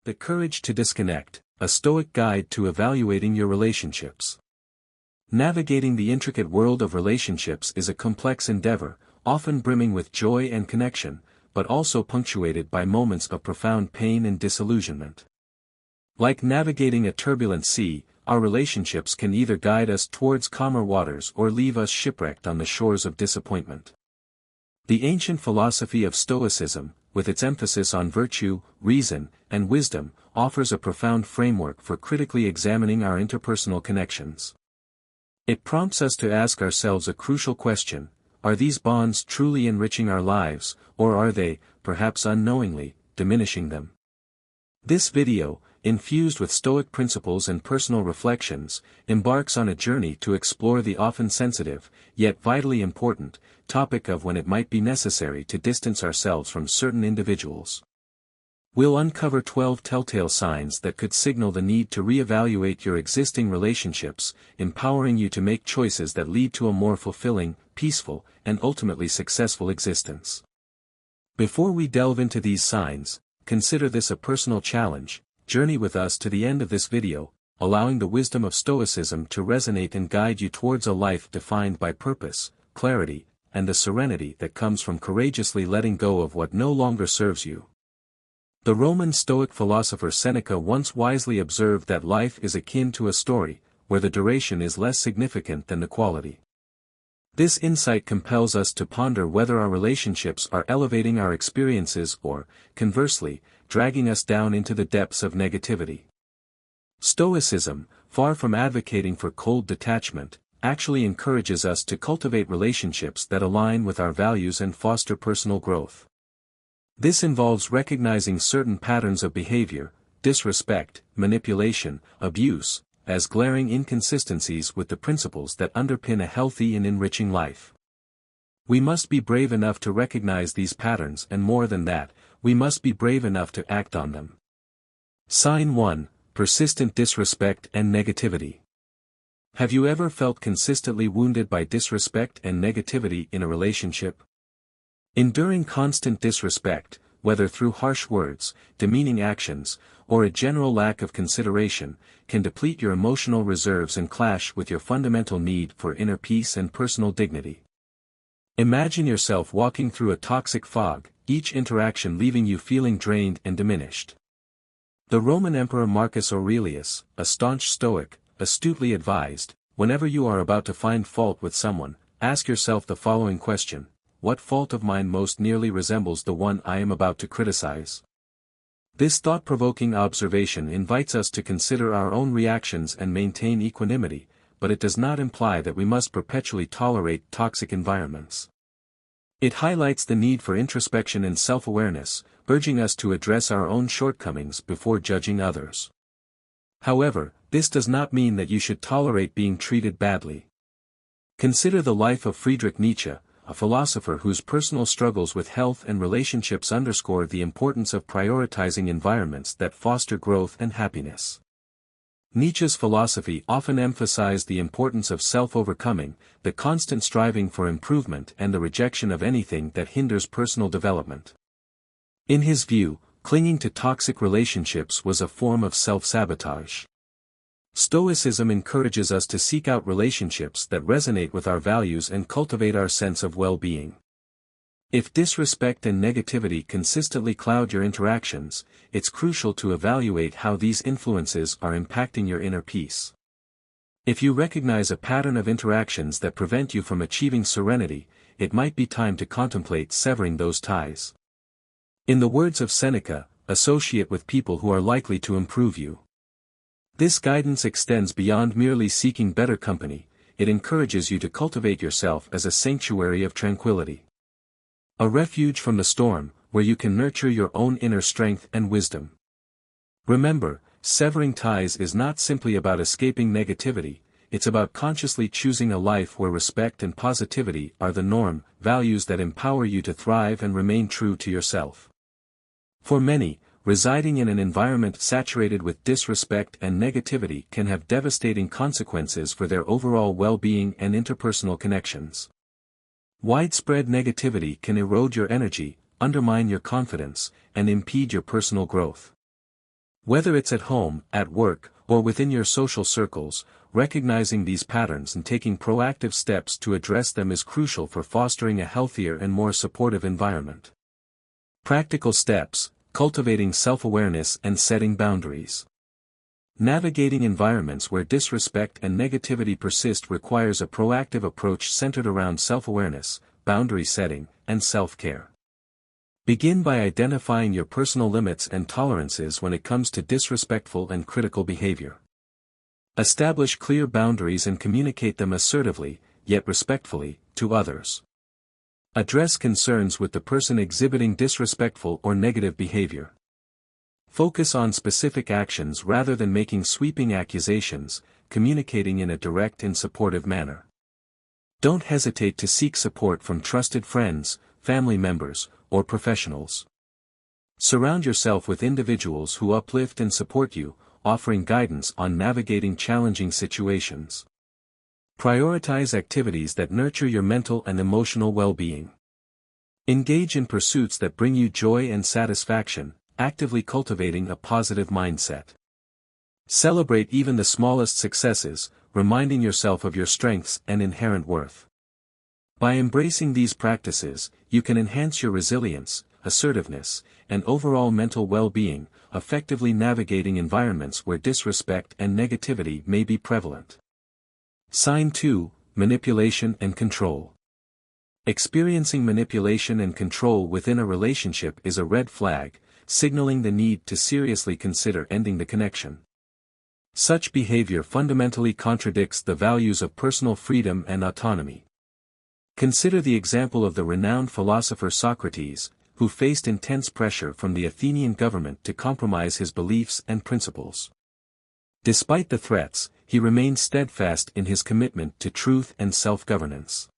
The Courage to Disconnect, a Stoic guide to evaluating your relationships. Navigating the intricate world of relationships is a complex endeavor, often brimming with joy and connection, but also punctuated by moments of profound pain and disillusionment. Like navigating a turbulent sea, our relationships can either guide us towards calmer waters or leave us shipwrecked on the shores of disappointment. The ancient philosophy of Stoicism, with its emphasis on virtue, reason, and wisdom, offers a profound framework for critically examining our interpersonal connections. It prompts us to ask ourselves a crucial question: are these bonds truly enriching our lives, or are they, perhaps unknowingly, diminishing them? This video, infused with Stoic principles and personal reflections, embarks on a journey to explore the often sensitive, yet vitally important, topic of when it might be necessary to distance ourselves from certain individuals. We'll uncover 12 telltale signs that could signal the need to reevaluate your existing relationships, empowering you to make choices that lead to a more fulfilling, peaceful, and ultimately successful existence. Before we delve into these signs, consider this a personal challenge. Journey with us to the end of this video, allowing the wisdom of Stoicism to resonate and guide you towards a life defined by purpose, clarity, and the serenity that comes from courageously letting go of what no longer serves you. The Roman Stoic philosopher Seneca once wisely observed that life is akin to a story, where the duration is less significant than the quality. This insight compels us to ponder whether our relationships are elevating our experiences or, conversely, dragging us down into the depths of negativity. Stoicism, far from advocating for cold detachment, actually encourages us to cultivate relationships that align with our values and foster personal growth. This involves recognizing certain patterns of behavior, disrespect, manipulation, abuse, as glaring inconsistencies with the principles that underpin a healthy and enriching life. We must be brave enough to recognize these patterns, and more than that, we must be brave enough to act on them. Sign 1: Persistent disrespect and negativity. Have you ever felt consistently wounded by disrespect and negativity in a relationship? Enduring constant disrespect, whether through harsh words, demeaning actions, or a general lack of consideration, can deplete your emotional reserves and clash with your fundamental need for inner peace and personal dignity. Imagine yourself walking through a toxic fog, each interaction leaving you feeling drained and diminished. The Roman Emperor Marcus Aurelius, a staunch Stoic, astutely advised, whenever you are about to find fault with someone, ask yourself the following question: what fault of mine most nearly resembles the one I am about to criticize? This thought-provoking observation invites us to consider our own reactions and maintain equanimity, but it does not imply that we must perpetually tolerate toxic environments. It highlights the need for introspection and self-awareness, urging us to address our own shortcomings before judging others. However, this does not mean that you should tolerate being treated badly. Consider the life of Friedrich Nietzsche, a philosopher whose personal struggles with health and relationships underscore the importance of prioritizing environments that foster growth and happiness. Nietzsche's philosophy often emphasized the importance of self-overcoming, the constant striving for improvement, and the rejection of anything that hinders personal development. In his view, clinging to toxic relationships was a form of self-sabotage. Stoicism encourages us to seek out relationships that resonate with our values and cultivate our sense of well-being. If disrespect and negativity consistently cloud your interactions, it's crucial to evaluate how these influences are impacting your inner peace. If you recognize a pattern of interactions that prevent you from achieving serenity, it might be time to contemplate severing those ties. In the words of Seneca, associate with people who are likely to improve you. This guidance extends beyond merely seeking better company. It encourages you to cultivate yourself as a sanctuary of tranquility. A refuge from the storm, where you can nurture your own inner strength and wisdom. Remember, severing ties is not simply about escaping negativity, it's about consciously choosing a life where respect and positivity are the norm, values that empower you to thrive and remain true to yourself. For many, residing in an environment saturated with disrespect and negativity can have devastating consequences for their overall well-being and interpersonal connections. Widespread negativity can erode your energy, undermine your confidence, and impede your personal growth. Whether it's at home, at work, or within your social circles, recognizing these patterns and taking proactive steps to address them is crucial for fostering a healthier and more supportive environment. Practical steps: cultivating self-awareness and setting boundaries. Navigating environments where disrespect and negativity persist requires a proactive approach centered around self-awareness, boundary setting, and self-care. Begin by identifying your personal limits and tolerances when it comes to disrespectful and critical behavior. Establish clear boundaries and communicate them assertively, yet respectfully, to others. Address concerns with the person exhibiting disrespectful or negative behavior. Focus on specific actions rather than making sweeping accusations, communicating in a direct and supportive manner. Don't hesitate to seek support from trusted friends, family members, or professionals. Surround yourself with individuals who uplift and support you, offering guidance on navigating challenging situations. Prioritize activities that nurture your mental and emotional well-being. Engage in pursuits that bring you joy and satisfaction, actively cultivating a positive mindset. Celebrate even the smallest successes, reminding yourself of your strengths and inherent worth. By embracing these practices, you can enhance your resilience, assertiveness, and overall mental well-being, effectively navigating environments where disrespect and negativity may be prevalent. Sign 2: Manipulation and Control. Experiencing manipulation and control within a relationship is a red flag, signaling the need to seriously consider ending the connection. Such behavior fundamentally contradicts the values of personal freedom and autonomy. Consider the example of the renowned philosopher Socrates, who faced intense pressure from the Athenian government to compromise his beliefs and principles. Despite the threats, he remained steadfast in his commitment to truth and self-governance.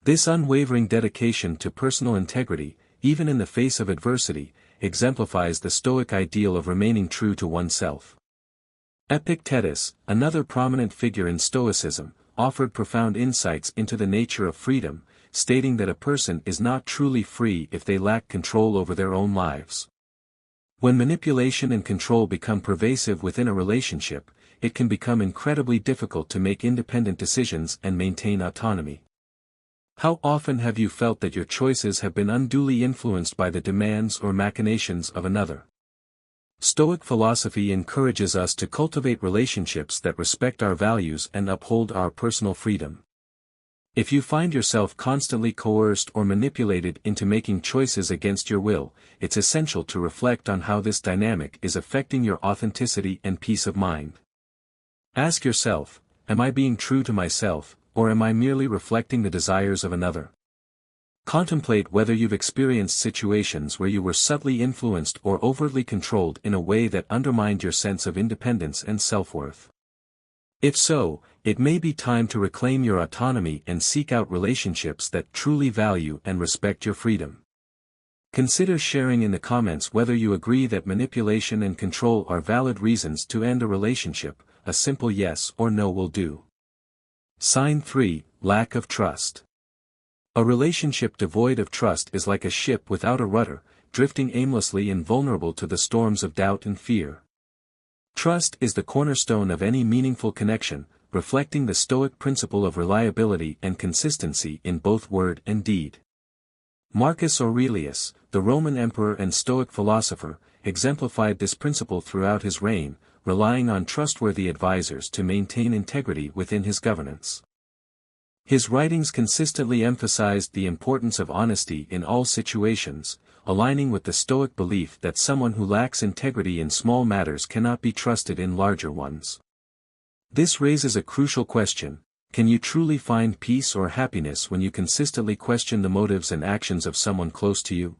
This unwavering dedication to personal integrity, even in the face of adversity, exemplifies the Stoic ideal of remaining true to oneself. Epictetus, another prominent figure in Stoicism, offered profound insights into the nature of freedom, stating that a person is not truly free if they lack control over their own lives. When manipulation and control become pervasive within a relationship, it can become incredibly difficult to make independent decisions and maintain autonomy. How often have you felt that your choices have been unduly influenced by the demands or machinations of another? Stoic philosophy encourages us to cultivate relationships that respect our values and uphold our personal freedom. If you find yourself constantly coerced or manipulated into making choices against your will, it's essential to reflect on how this dynamic is affecting your authenticity and peace of mind. Ask yourself, am I being true to myself, or am I merely reflecting the desires of another? Contemplate whether you've experienced situations where you were subtly influenced or overtly controlled in a way that undermined your sense of independence and self-worth. If so, it may be time to reclaim your autonomy and seek out relationships that truly value and respect your freedom. Consider sharing in the comments whether you agree that manipulation and control are valid reasons to end a relationship. A simple yes or no will do. Sign 3: Lack of trust. A relationship devoid of trust is like a ship without a rudder, drifting aimlessly and vulnerable to the storms of doubt and fear. Trust is the cornerstone of any meaningful connection, reflecting the Stoic principle of reliability and consistency in both word and deed. Marcus Aurelius, the Roman emperor and Stoic philosopher, exemplified this principle throughout his reign, relying on trustworthy advisors to maintain integrity within his governance. His writings consistently emphasized the importance of honesty in all situations, aligning with the Stoic belief that someone who lacks integrity in small matters cannot be trusted in larger ones. This raises a crucial question: can you truly find peace or happiness when you consistently question the motives and actions of someone close to you?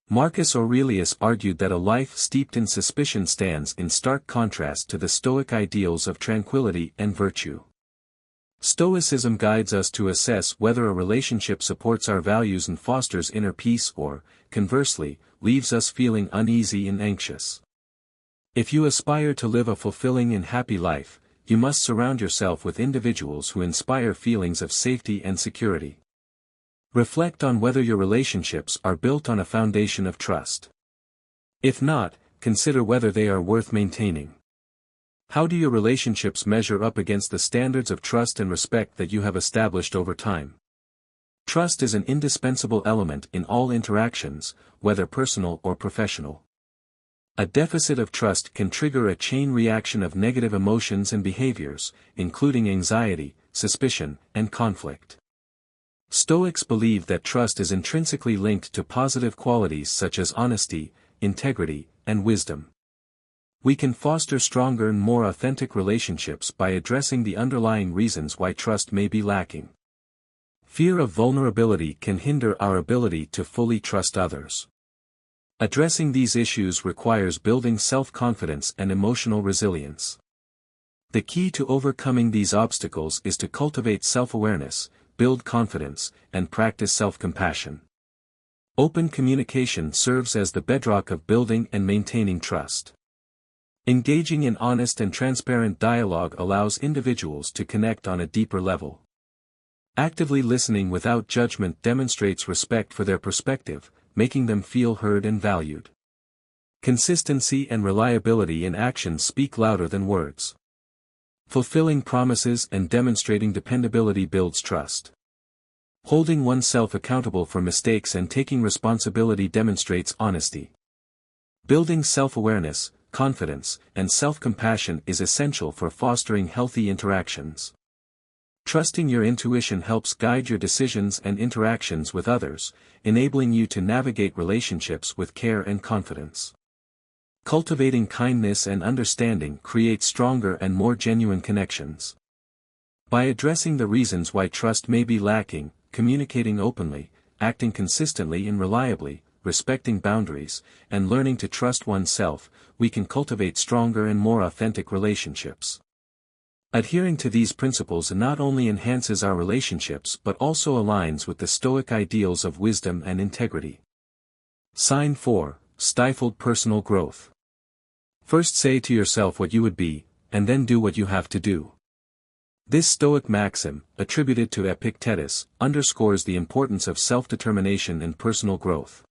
Marcus Aurelius argued that a life steeped in suspicion stands in stark contrast to the Stoic ideals of tranquility and virtue. Stoicism guides us to assess whether a relationship supports our values and fosters inner peace or, conversely, leaves us feeling uneasy and anxious. If you aspire to live a fulfilling and happy life, you must surround yourself with individuals who inspire feelings of safety and security. Reflect on whether your relationships are built on a foundation of trust. If not, consider whether they are worth maintaining. How do your relationships measure up against the standards of trust and respect that you have established over time? Trust is an indispensable element in all interactions, whether personal or professional. A deficit of trust can trigger a chain reaction of negative emotions and behaviors, including anxiety, suspicion, and conflict. Stoics believe that trust is intrinsically linked to positive qualities such as honesty, integrity, and wisdom. We can foster stronger and more authentic relationships by addressing the underlying reasons why trust may be lacking. Fear of vulnerability can hinder our ability to fully trust others. Addressing these issues requires building self-confidence and emotional resilience. The key to overcoming these obstacles is to cultivate self-awareness, build confidence, and practice self-compassion. Open communication serves as the bedrock of building and maintaining trust. Engaging in honest and transparent dialogue allows individuals to connect on a deeper level. Actively listening without judgment demonstrates respect for their perspective, making them feel heard and valued. Consistency and reliability in action speak louder than words. Fulfilling promises and demonstrating dependability builds trust. Holding oneself accountable for mistakes and taking responsibility demonstrates honesty. Building self-awareness, confidence, and self-compassion is essential for fostering healthy interactions. Trusting your intuition helps guide your decisions and interactions with others, enabling you to navigate relationships with care and confidence. Cultivating kindness and understanding creates stronger and more genuine connections. By addressing the reasons why trust may be lacking, communicating openly, acting consistently and reliably, respecting boundaries, and learning to trust oneself, we can cultivate stronger and more authentic relationships. Adhering to these principles not only enhances our relationships but also aligns with the Stoic ideals of wisdom and integrity. Sign 4, Stifled personal growth. First say to yourself what you would be, and then do what you have to do. This Stoic maxim, attributed to Epictetus, underscores the importance of self-determination and personal growth.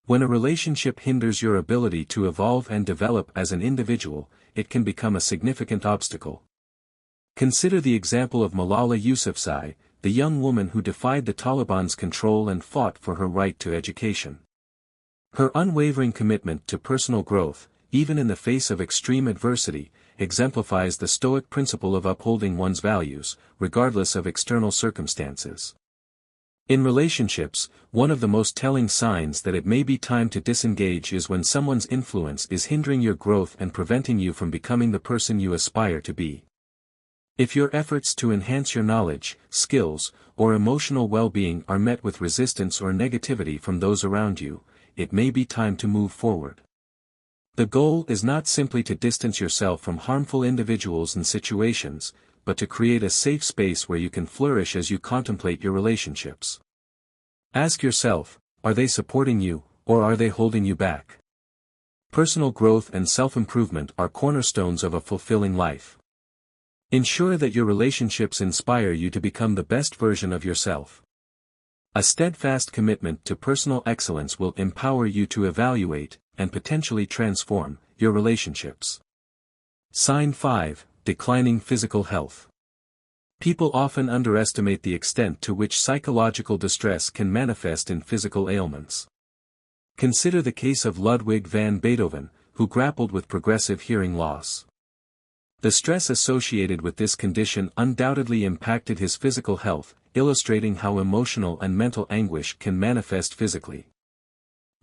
When a relationship hinders your ability to evolve and develop as an individual, it can become a significant obstacle. Consider the example of Malala Yousafzai, the young woman who defied the Taliban's control and fought for her right to education. Her unwavering commitment to personal growth, even in the face of extreme adversity, exemplifies the Stoic principle of upholding one's values, regardless of external circumstances. In relationships, one of the most telling signs that it may be time to disengage is when someone's influence is hindering your growth and preventing you from becoming the person you aspire to be. If your efforts to enhance your knowledge, skills, or emotional well-being are met with resistance or negativity from those around you, it may be time to move forward. The goal is not simply to distance yourself from harmful individuals and situations, but to create a safe space where you can flourish as you contemplate your relationships. Ask yourself, are they supporting you, or are they holding you back? Personal growth and self-improvement are cornerstones of a fulfilling life. Ensure that your relationships inspire you to become the best version of yourself. A steadfast commitment to personal excellence will empower you to evaluate, and potentially transform, your relationships. Sign 5, Declining physical health. People often underestimate the extent to which psychological distress can manifest in physical ailments. Consider the case of Ludwig van Beethoven, who grappled with progressive hearing loss. The stress associated with this condition undoubtedly impacted his physical health, illustrating how emotional and mental anguish can manifest physically.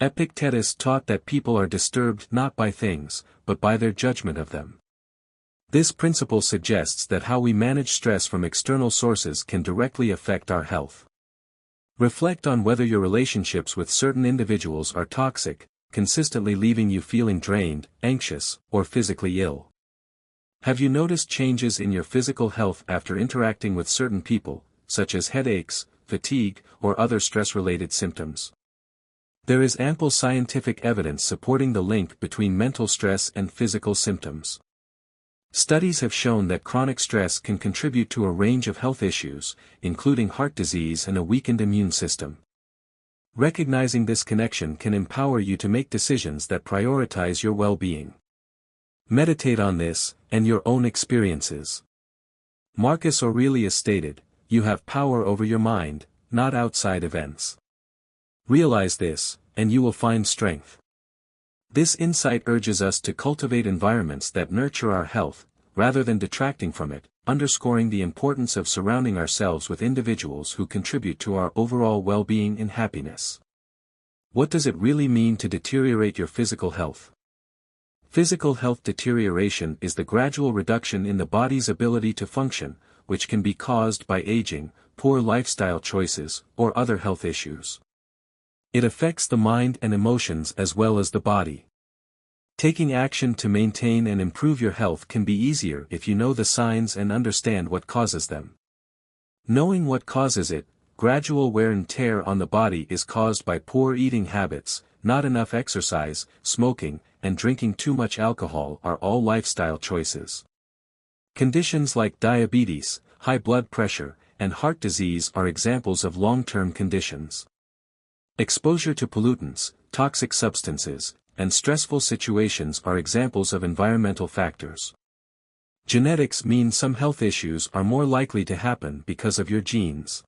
Epictetus taught that people are disturbed not by things, but by their judgment of them. This principle suggests that how we manage stress from external sources can directly affect our health. Reflect on whether your relationships with certain individuals are toxic, consistently leaving you feeling drained, anxious, or physically ill. Have you noticed changes in your physical health after interacting with certain people, such as headaches, fatigue, or other stress-related symptoms? There is ample scientific evidence supporting the link between mental stress and physical symptoms. Studies have shown that chronic stress can contribute to a range of health issues, including heart disease and a weakened immune system. Recognizing this connection can empower you to make decisions that prioritize your well-being. Meditate on this, and your own experiences. Marcus Aurelius stated, "You have power over your mind, not outside events." Realize this, and you will find strength. This insight urges us to cultivate environments that nurture our health, rather than detracting from it, underscoring the importance of surrounding ourselves with individuals who contribute to our overall well-being and happiness. What does it really mean to deteriorate your physical health? Physical health deterioration is the gradual reduction in the body's ability to function, which can be caused by aging, poor lifestyle choices, or other health issues. It affects the mind and emotions as well as the body. Taking action to maintain and improve your health can be easier if you know the signs and understand what causes them. Knowing what causes it, gradual wear and tear on the body is caused by poor eating habits, not enough exercise, smoking, and drinking too much alcohol are all lifestyle choices. Conditions like diabetes, high blood pressure, and heart disease are examples of long-term conditions. Exposure to pollutants, toxic substances, and stressful situations are examples of environmental factors. Genetics mean some health issues are more likely to happen because of your genes.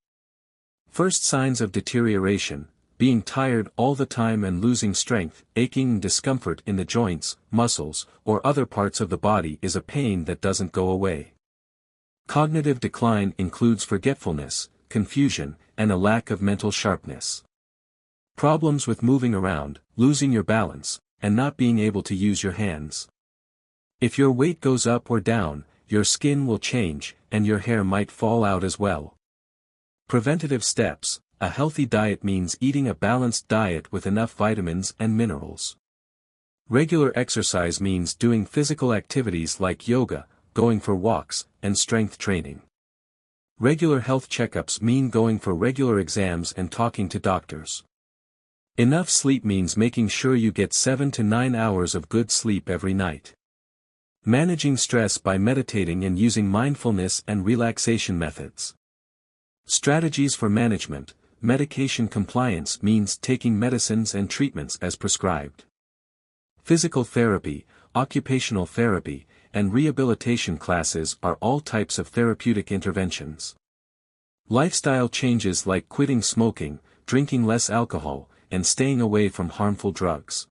First signs of deterioration: being tired all the time and losing strength, aching and discomfort in the joints, muscles, or other parts of the body is a pain that doesn't go away. Cognitive decline includes forgetfulness, confusion, and a lack of mental sharpness. Problems with moving around, losing your balance, and not being able to use your hands. If your weight goes up or down, your skin will change, and your hair might fall out as well. Preventative steps: a healthy diet means eating a balanced diet with enough vitamins and minerals. Regular exercise means doing physical activities like yoga, going for walks, and strength training. Regular health checkups mean going for regular exams and talking to doctors. Enough sleep means making sure you get 7 to 9 hours of good sleep every night. Managing stress by meditating and using mindfulness and relaxation methods. Strategies for management: medication compliance means taking medicines and treatments as prescribed. Physical therapy, occupational therapy, and rehabilitation classes are all types of therapeutic interventions. Lifestyle changes like quitting smoking, drinking less alcohol, and staying away from harmful drugs.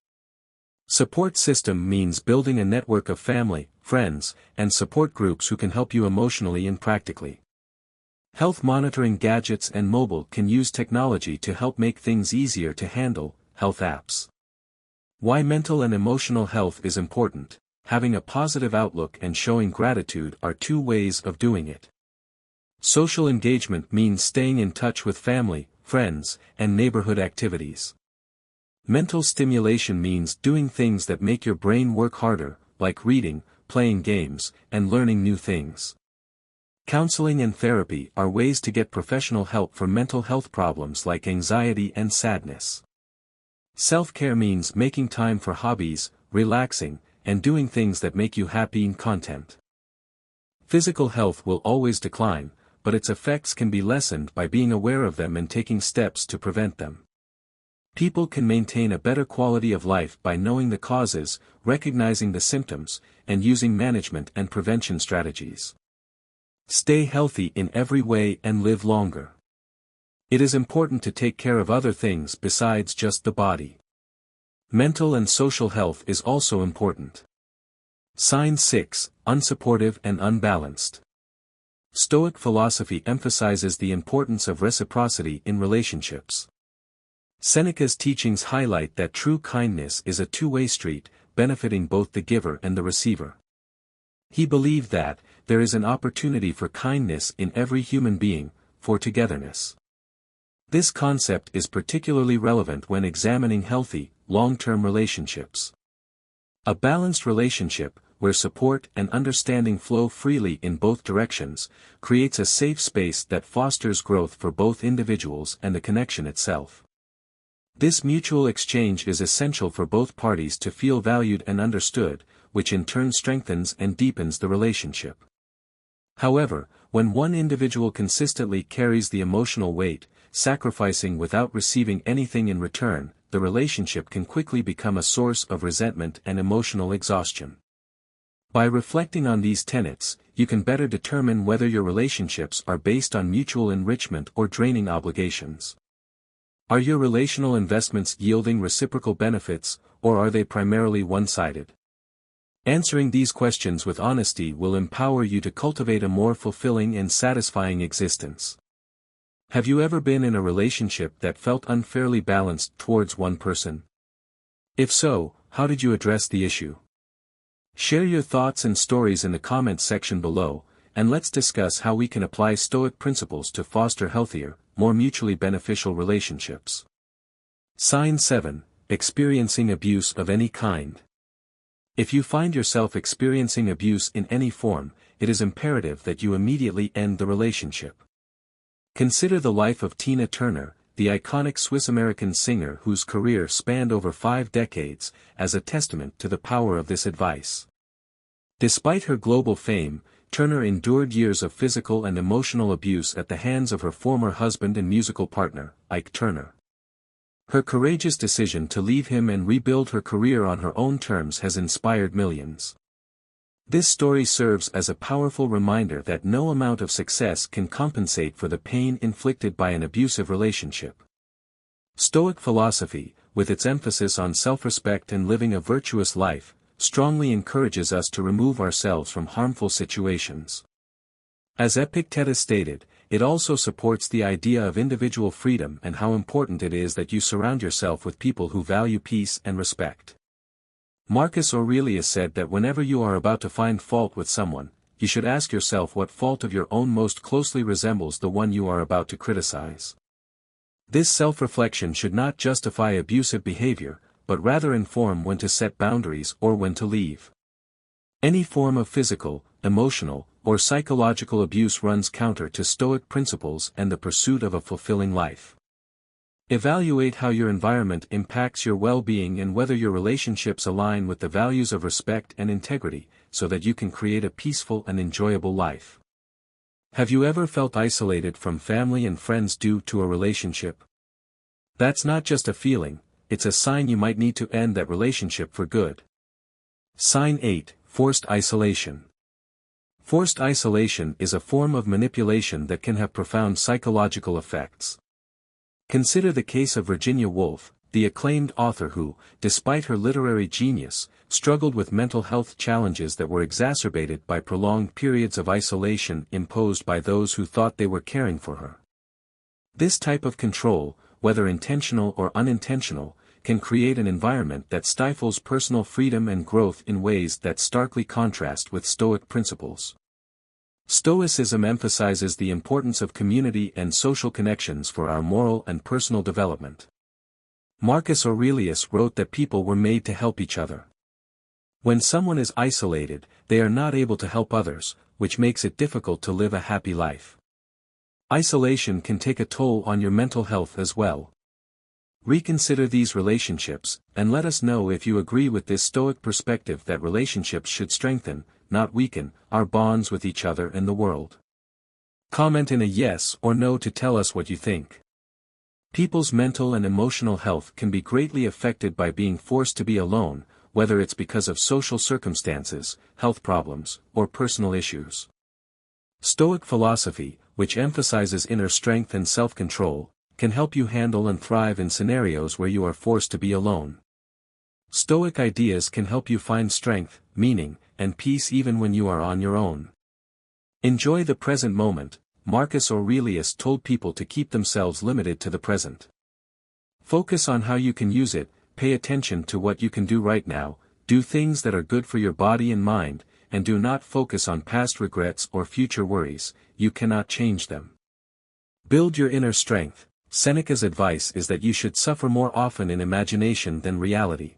Support system means building a network of family, friends, and support groups who can help you emotionally and practically. Health monitoring gadgets and mobile can use technology to help make things easier to handle. Health apps. Why mental and emotional health is important: having a positive outlook and showing gratitude are two ways of doing it. Social engagement means staying in touch with family, friends, and neighborhood activities. Mental stimulation means doing things that make your brain work harder, like reading, playing games, and learning new things. Counseling and therapy are ways to get professional help for mental health problems like anxiety and sadness. Self-care means making time for hobbies, relaxing, and doing things that make you happy and content. Physical health will always decline, but its effects can be lessened by being aware of them and taking steps to prevent them. People can maintain a better quality of life by knowing the causes, recognizing the symptoms, and using management and prevention strategies. Stay healthy in every way and live longer. It is important to take care of other things besides just the body. Mental and social health is also important. Sign 6: unsupportive and unbalanced. Stoic philosophy emphasizes the importance of reciprocity in relationships. Seneca's teachings highlight that true kindness is a two-way street, benefiting both the giver and the receiver. He believed that there is an opportunity for kindness in every human being, for togetherness. This concept is particularly relevant when examining healthy, long-term relationships. A balanced relationship, where support and understanding flow freely in both directions, creates a safe space that fosters growth for both individuals and the connection itself. This mutual exchange is essential for both parties to feel valued and understood, which in turn strengthens and deepens the relationship. However, when one individual consistently carries the emotional weight, sacrificing without receiving anything in return, the relationship can quickly become a source of resentment and emotional exhaustion. By reflecting on these tenets, you can better determine whether your relationships are based on mutual enrichment or draining obligations. Are your relational investments yielding reciprocal benefits, or are they primarily one-sided? Answering these questions with honesty will empower you to cultivate a more fulfilling and satisfying existence. Have you ever been in a relationship that felt unfairly balanced towards one person? If so, how did you address the issue? Share your thoughts and stories in the comments section below, and let's discuss how we can apply Stoic principles to foster healthier, more mutually beneficial relationships. Sign 7. Experiencing abuse of any kind. If you find yourself experiencing abuse in any form, it is imperative that you immediately end the relationship. Consider the life of Tina Turner, the iconic Swiss-American singer whose career spanned over 5 decades, as a testament to the power of this advice. Despite her global fame, Turner endured years of physical and emotional abuse at the hands of her former husband and musical partner, Ike Turner. Her courageous decision to leave him and rebuild her career on her own terms has inspired millions. This story serves as a powerful reminder that no amount of success can compensate for the pain inflicted by an abusive relationship. Stoic philosophy, with its emphasis on self-respect and living a virtuous life, strongly encourages us to remove ourselves from harmful situations. As Epictetus stated, it also supports the idea of individual freedom and how important it is that you surround yourself with people who value peace and respect. Marcus Aurelius said that whenever you are about to find fault with someone, you should ask yourself what fault of your own most closely resembles the one you are about to criticize. This self-reflection should not justify abusive behavior, but rather inform when to set boundaries or when to leave. Any form of physical, emotional, or psychological abuse runs counter to Stoic principles and the pursuit of a fulfilling life. Evaluate how your environment impacts your well-being and whether your relationships align with the values of respect and integrity, so that you can create a peaceful and enjoyable life. Have you ever felt isolated from family and friends due to a relationship? That's not just a feeling, it's a sign you might need to end that relationship for good. Sign 8. Forced isolation. Forced isolation is a form of manipulation that can have profound psychological effects. Consider the case of Virginia Woolf, the acclaimed author who, despite her literary genius, struggled with mental health challenges that were exacerbated by prolonged periods of isolation imposed by those who thought they were caring for her. This type of control, whether intentional or unintentional, can create an environment that stifles personal freedom and growth in ways that starkly contrast with Stoic principles. Stoicism emphasizes the importance of community and social connections for our moral and personal development. Marcus Aurelius wrote that people were made to help each other. When someone is isolated, they are not able to help others, which makes it difficult to live a happy life. Isolation can take a toll on your mental health as well. Reconsider these relationships, and let us know if you agree with this Stoic perspective that relationships should strengthen, not weaken, our bonds with each other and the world. Comment in a yes or no to tell us what you think. People's mental and emotional health can be greatly affected by being forced to be alone, whether it's because of social circumstances, health problems, or personal issues. Stoic philosophy, which emphasizes inner strength and self-control, can help you handle and thrive in scenarios where you are forced to be alone. Stoic ideas can help you find strength, meaning, and peace even when you are on your own. Enjoy the present moment. Marcus Aurelius told people to keep themselves limited to the present. Focus on how you can use it, pay attention to what you can do right now, do things that are good for your body and mind, and do not focus on past regrets or future worries, you cannot change them. Build your inner strength. Seneca's advice is that you should suffer more often in imagination than reality.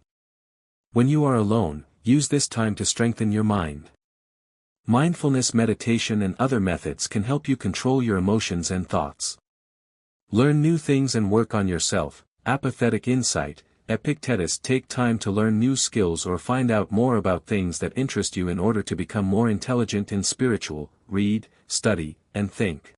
When you are alone, use this time to strengthen your mind. Mindfulness meditation and other methods can help you control your emotions and thoughts. Learn new things and work on yourself. Apathetic insight. Epictetus. Take time to learn new skills or find out more about things that interest you in order to become more intelligent and spiritual. Read, study, and think.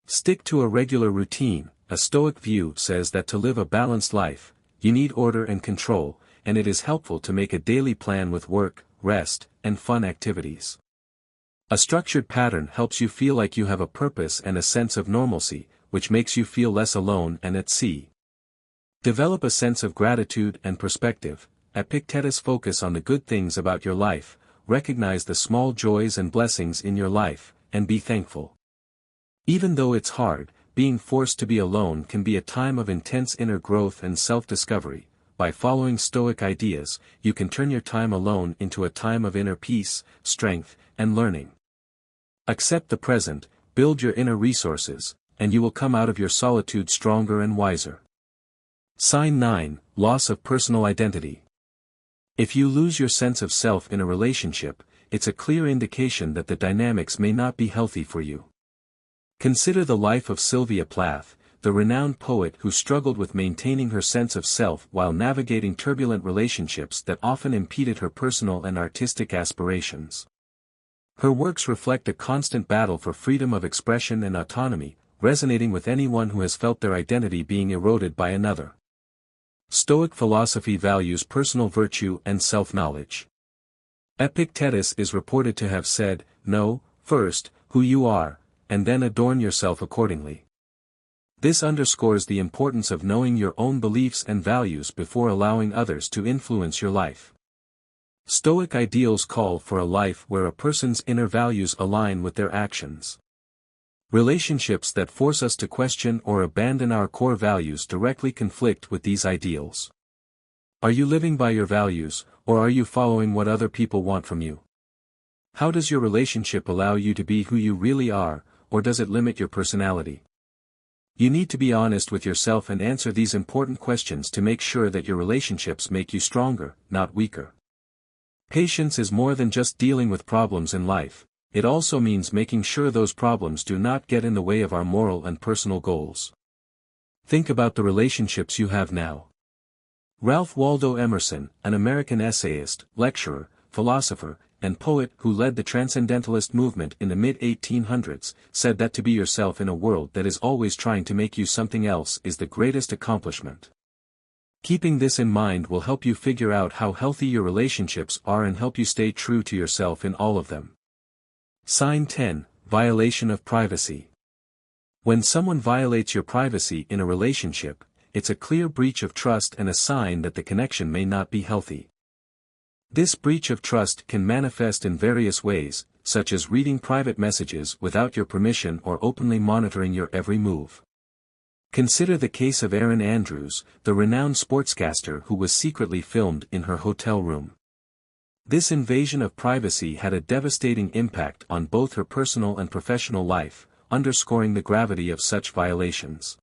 Stick to a regular routine. a Stoic view says that to live a balanced life, you need order and control, and it is helpful to make a daily plan with work, rest, and fun activities. A structured pattern helps you feel like you have a purpose and a sense of normalcy, which makes you feel less alone and at sea. Develop a sense of gratitude and perspective. Epictetus focus on the good things about your life, recognize the small joys and blessings in your life, and be thankful. Even though it's hard, being forced to be alone can be a time of intense inner growth and self-discovery. By following Stoic ideas, you can turn your time alone into a time of inner peace, strength, and learning. Accept the present, build your inner resources, and you will come out of your solitude stronger and wiser. Sign 9, Loss of personal identity. If you lose your sense of self in a relationship, it's a clear indication that the dynamics may not be healthy for you. Consider the life of Sylvia Plath, the renowned poet who struggled with maintaining her sense of self while navigating turbulent relationships that often impeded her personal and artistic aspirations. Her works reflect a constant battle for freedom of expression and autonomy, resonating with anyone who has felt their identity being eroded by another. Stoic philosophy values personal virtue and self-knowledge. Epictetus is reported to have said, "Know, first, who you are, and then adorn yourself accordingly." This underscores the importance of knowing your own beliefs and values before allowing others to influence your life. Stoic ideals call for a life where a person's inner values align with their actions. Relationships that force us to question or abandon our core values directly conflict with these ideals. Are you living by your values, or are you following what other people want from you? How does your relationship allow you to be who you really are, or does it limit your personality? You need to be honest with yourself and answer these important questions to make sure that your relationships make you stronger, not weaker. Patience is more than just dealing with problems in life. It also means making sure those problems do not get in the way of our moral and personal goals. Think about the relationships you have now. Ralph Waldo Emerson, an American essayist, lecturer, philosopher, and poet who led the Transcendentalist movement in the mid-1800s, said that to be yourself in a world that is always trying to make you something else is the greatest accomplishment. Keeping this in mind will help you figure out how healthy your relationships are and help you stay true to yourself in all of them. Sign 10, Violation of privacy. When someone violates your privacy in a relationship, it's a clear breach of trust and a sign that the connection may not be healthy. This breach of trust can manifest in various ways, such as reading private messages without your permission or openly monitoring your every move. Consider the case of Erin Andrews, the renowned sportscaster who was secretly filmed in her hotel room. This invasion of privacy had a devastating impact on both her personal and professional life, underscoring the gravity of such violations.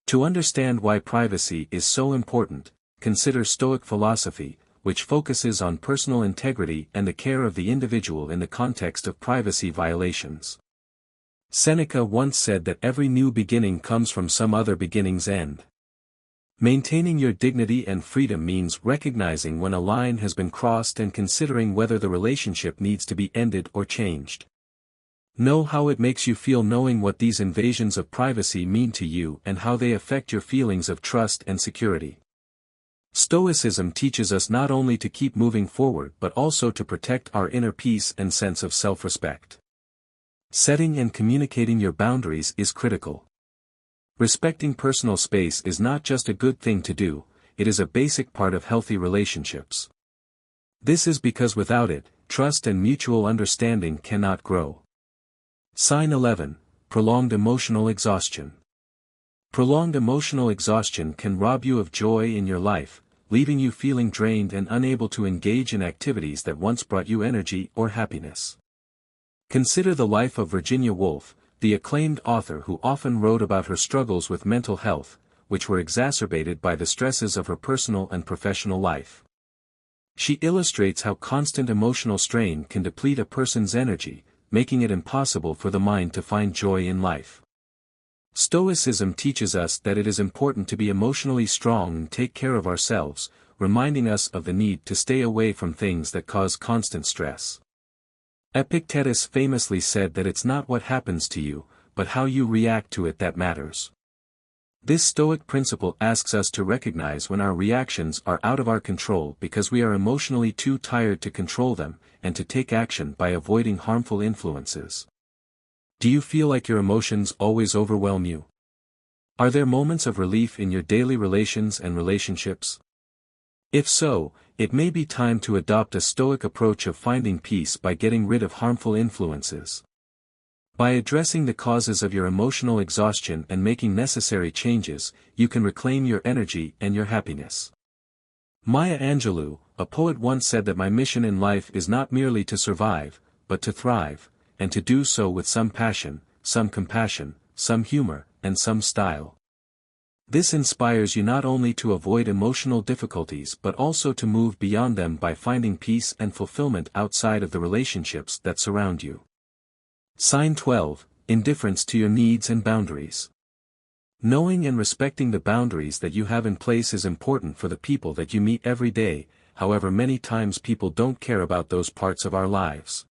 To understand why privacy is so important, consider Stoic philosophy, which focuses on personal integrity and the care of the individual in the context of privacy violations. Seneca once said that every new beginning comes from some other beginning's end. Maintaining your dignity and freedom means recognizing when a line has been crossed and considering whether the relationship needs to be ended or changed. Know how it makes you feel knowing what these invasions of privacy mean to you and how they affect your feelings of trust and security. Stoicism teaches us not only to keep moving forward but also to protect our inner peace and sense of self-respect. Setting and communicating your boundaries is critical. Respecting personal space is not just a good thing to do, it is a basic part of healthy relationships. This is because without it, trust and mutual understanding cannot grow. Sign 11, Prolonged emotional exhaustion. Prolonged emotional exhaustion can rob you of joy in your life, leaving you feeling drained and unable to engage in activities that once brought you energy or happiness. Consider the life of Virginia Woolf, the acclaimed author who often wrote about her struggles with mental health, which were exacerbated by the stresses of her personal and professional life. She illustrates how constant emotional strain can deplete a person's energy, making it impossible for the mind to find joy in life. Stoicism teaches us that it is important to be emotionally strong and take care of ourselves, reminding us of the need to stay away from things that cause constant stress. Epictetus famously said that it's not what happens to you, but how you react to it that matters. This Stoic principle asks us to recognize when our reactions are out of our control because we are emotionally too tired to control them, and to take action by avoiding harmful influences. Do you feel like your emotions always overwhelm you? Are there moments of relief in your daily relations and relationships? If so, it may be time to adopt a Stoic approach of finding peace by getting rid of harmful influences. By addressing the causes of your emotional exhaustion and making necessary changes, you can reclaim your energy and your happiness. Maya Angelou, a poet, once said that my mission in life is not merely to survive, but to thrive, and to do so with some passion, some compassion, some humor, and some style. This inspires you not only to avoid emotional difficulties but also to move beyond them by finding peace and fulfillment outside of the relationships that surround you. Sign 12, Indifference to your needs and boundaries. Knowing and respecting the boundaries that you have in place is important for the people that you meet every day, however many times people don't care about those parts of our lives.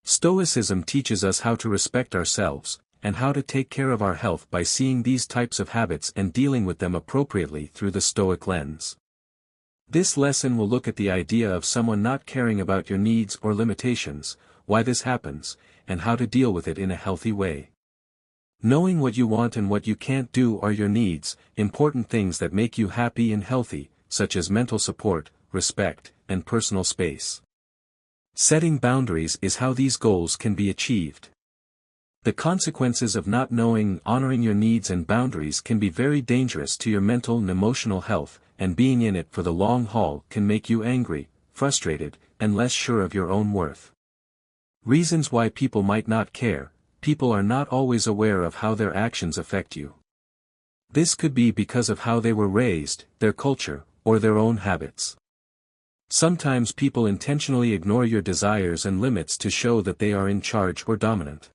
Stoicism teaches us how to respect ourselves, and how to take care of our health by seeing these types of habits and dealing with them appropriately through the Stoic lens. This lesson will look at the idea of someone not caring about your needs or limitations, why this happens, and how to deal with it in a healthy way. Knowing what you want and what you can't do are your needs, important things that make you happy and healthy, such as mental support, respect, and personal space. Setting boundaries is how these goals can be achieved. The consequences of not knowing and honoring your needs and boundaries can be very dangerous to your mental and emotional health, and being in it for the long haul can make you angry, frustrated, and less sure of your own worth. Reasons why people might not care: people are not always aware of how their actions affect you. This could be because of how they were raised, their culture, or their own habits. Sometimes people intentionally ignore your desires and limits to show that they are in charge or dominant.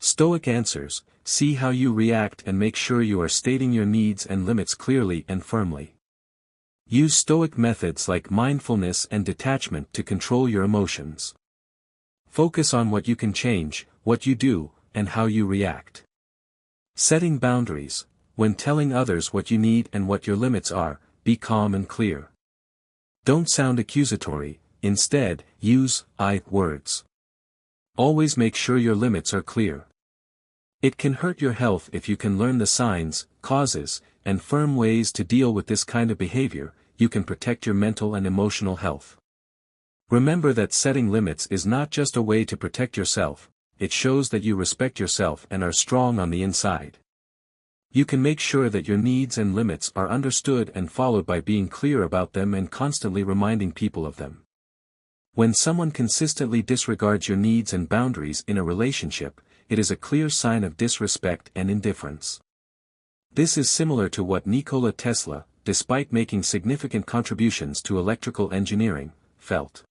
Stoic answers: see how you react and make sure you are stating your needs and limits clearly and firmly. Use Stoic methods like mindfulness and detachment to control your emotions. Focus on what you can change, what you do, and how you react. Setting boundaries: when telling others what you need and what your limits are, be calm and clear. Don't sound accusatory, instead, use "I" words. Always make sure your limits are clear. It can hurt your health if you can learn the signs, causes, and firm ways to deal with this kind of behavior. You can protect your mental and emotional health. Remember that setting limits is not just a way to protect yourself, it shows that you respect yourself and are strong on the inside. You can make sure that your needs and limits are understood and followed by being clear about them and constantly reminding people of them. When someone consistently disregards your needs and boundaries in a relationship, it is a clear sign of disrespect and indifference. This is similar to what Nikola Tesla, despite making significant contributions to electrical engineering, felt.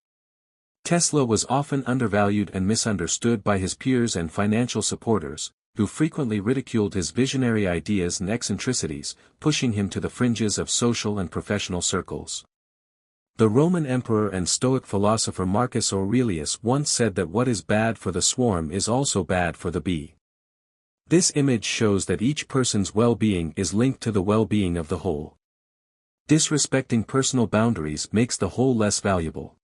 Tesla was often undervalued and misunderstood by his peers and financial supporters, who frequently ridiculed his visionary ideas and eccentricities, pushing him to the fringes of social and professional circles. The Roman emperor and Stoic philosopher Marcus Aurelius once said that what is bad for the swarm is also bad for the bee. This image shows that each person's well-being is linked to the well-being of the whole. Disrespecting personal boundaries makes the whole less valuable.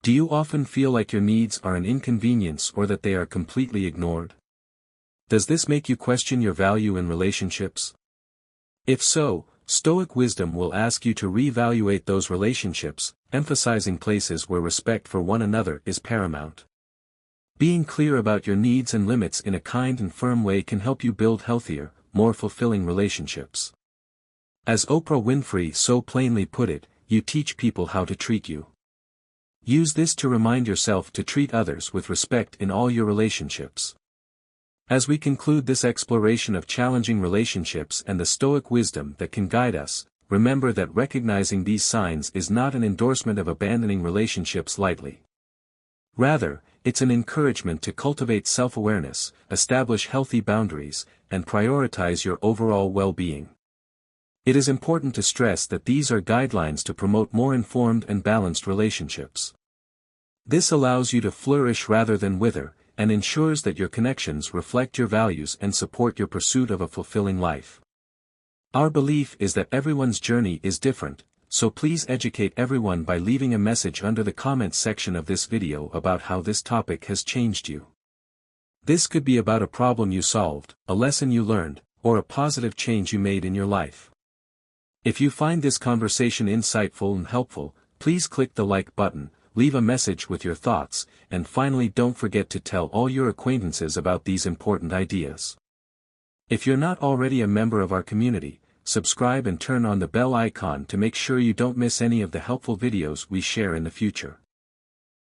Do you often feel like your needs are an inconvenience or that they are completely ignored? Does this make you question your value in relationships? If so, Stoic wisdom will ask you to reevaluate those relationships, emphasizing places where respect for one another is paramount. Being clear about your needs and limits in a kind and firm way can help you build healthier, more fulfilling relationships. As Oprah Winfrey so plainly put it, you teach people how to treat you. Use this to remind yourself to treat others with respect in all your relationships. As we conclude this exploration of challenging relationships and the Stoic wisdom that can guide us, remember that recognizing these signs is not an endorsement of abandoning relationships lightly. Rather, it's an encouragement to cultivate self-awareness, establish healthy boundaries, and prioritize your overall well-being. It is important to stress that these are guidelines to promote more informed and balanced relationships. This allows you to flourish rather than wither, and ensures that your connections reflect your values and support your pursuit of a fulfilling life. Our belief is that everyone's journey is different, so please educate everyone by leaving a message under the comments section of this video about how this topic has changed you. This could be about a problem you solved, a lesson you learned, or a positive change you made in your life. If you find this conversation insightful and helpful, please click the like button, leave a message with your thoughts, and finally don't forget to tell all your acquaintances about these important ideas. If you're not already a member of our community, subscribe and turn on the bell icon to make sure you don't miss any of the helpful videos we share in the future.